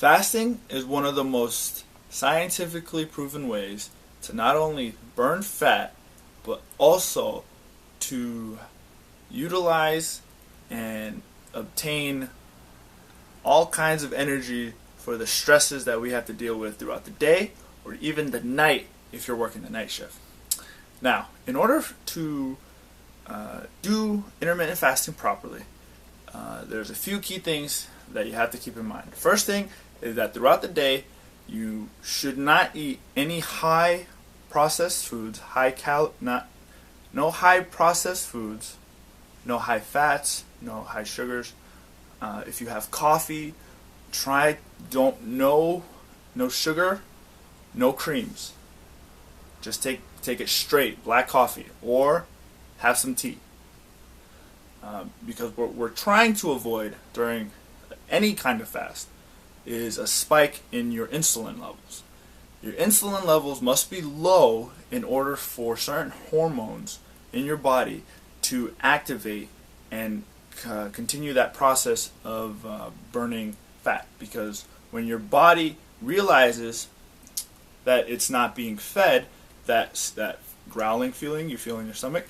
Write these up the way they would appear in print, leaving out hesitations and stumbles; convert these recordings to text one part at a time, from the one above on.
Fasting is one of the most scientifically proven ways to not only burn fat, but also to utilize and obtain all kinds of energy for the stresses that we have to deal with throughout the day or even the night if you're working the night shift. Now, in order to do intermittent fasting properly, there's a few key things that you have to keep in mind. The first thing is that throughout the day, you should not eat any high processed foods, no high processed foods, no high fats, no high sugars. If you have coffee, no sugar, no creams. Just take it straight, black coffee, or have some tea. Because what we're trying to avoid during any kind of fast is a spike in your insulin levels. Your insulin levels must be low in order for certain hormones in your body to activate and continue that process of burning fat. Because when your body realizes that it's not being fed, that growling feeling you feel in your stomach,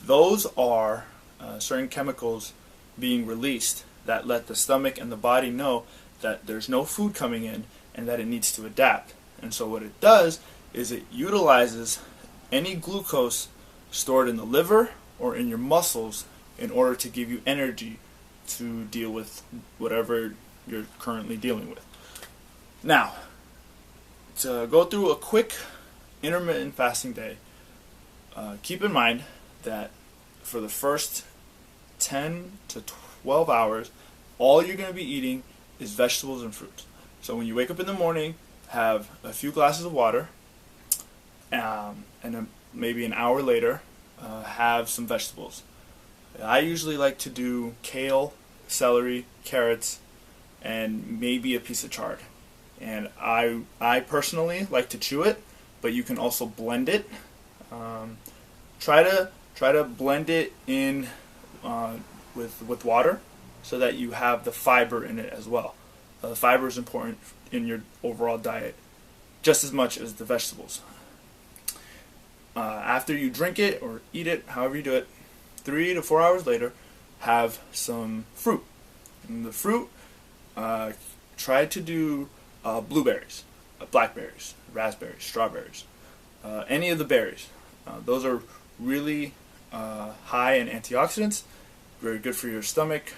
those are certain chemicals being released that let the stomach and the body know that there's no food coming in and that it needs to adapt. And so what it does is it utilizes any glucose stored in the liver or in your muscles in order to give you energy to deal with whatever you're currently dealing with. Now, to go through a quick intermittent fasting day, keep in mind that for the first 10 to 12 hours, all you're going to be eating is vegetables and fruits. So when you wake up in the morning, have a few glasses of water, and then maybe an hour later, have some vegetables. I usually like to do kale, celery, carrots, and maybe a piece of chard. And I personally like to chew it, but you can also blend it. Try to blend it in with water so that you have the fiber in it as well. The fiber is important in your overall diet just as much as the vegetables. After you drink it or eat it, however you do it, 3 to 4 hours later, have some fruit. And the fruit, try to do blueberries, blackberries, raspberries, strawberries, any of the berries. Those are really high in antioxidants, very good for your stomach,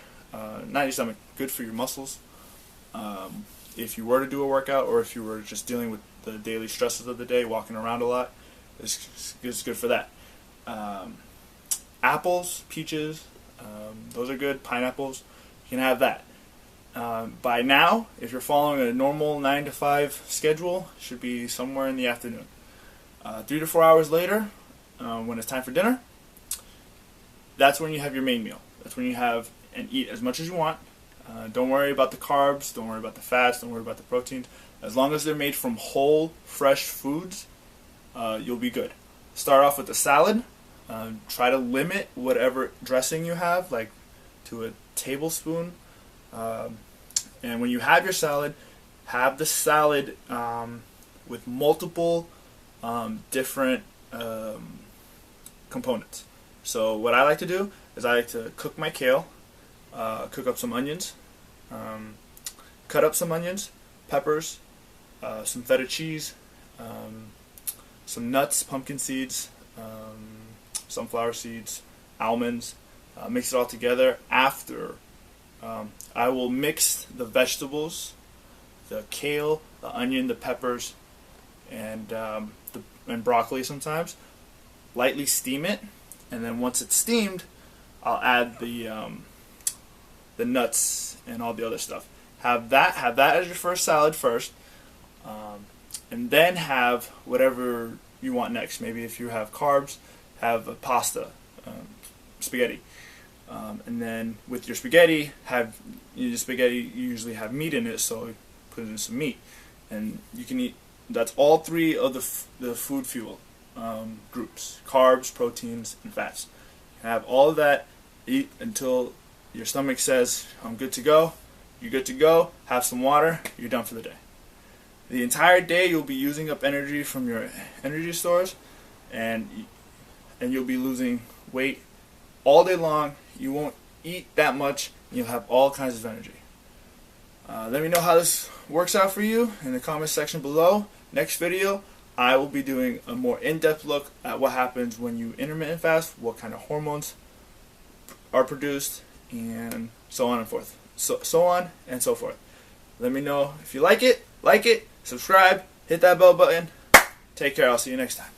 not your stomach, good for your muscles. If you were to do a workout or if you were just dealing with the daily stresses of the day, walking around a lot, it's good for that. Apples, peaches, those are good. Pineapples, you can have that. By now, if you're following a normal 9 to 5 schedule, it should be somewhere in the afternoon. 3 to 4 hours later, when it's time for dinner, that's when you have your main meal. That's when you have and eat as much as you want. Don't worry about the carbs, don't worry about the fats, don't worry about the proteins. As long as they're made from whole, fresh foods, you'll be good. Start off with a salad. Try to limit whatever dressing you have, like to a tablespoon. And when you have your salad, have the salad with multiple different components. So what I like to do is I like to cook my kale, cook up some onions, cut up some onions, peppers, some feta cheese, some nuts, pumpkin seeds, sunflower seeds, almonds, mix it all together. After, I will mix the vegetables, the kale, the onion, the peppers, and broccoli sometimes, lightly steam it, and then once it's steamed, I'll add the nuts and all the other stuff. Have that as your first salad first, and then have whatever you want next. Maybe if you have carbs, have a pasta, spaghetti, and then with your spaghetti, you usually have meat in it, so put in some meat, and you can eat. That's all three of the food fuel groups: carbs, proteins, and fats. You have all of that. Eat until your stomach says I'm good to go. you're good to go. Have some water, you're done for the day. The entire day you'll be using up energy from your energy stores, and you'll be losing weight all day long. You won't eat that much, and you'll have all kinds of energy. Let me know how this works out for you in the comment section below. Next video, I will be doing a more in-depth look at what happens when you intermittent fast, what kind of hormones are produced, and so on and forth. So on and so forth. Let me know if you like it, subscribe, hit that bell button. Take care, I'll see you next time.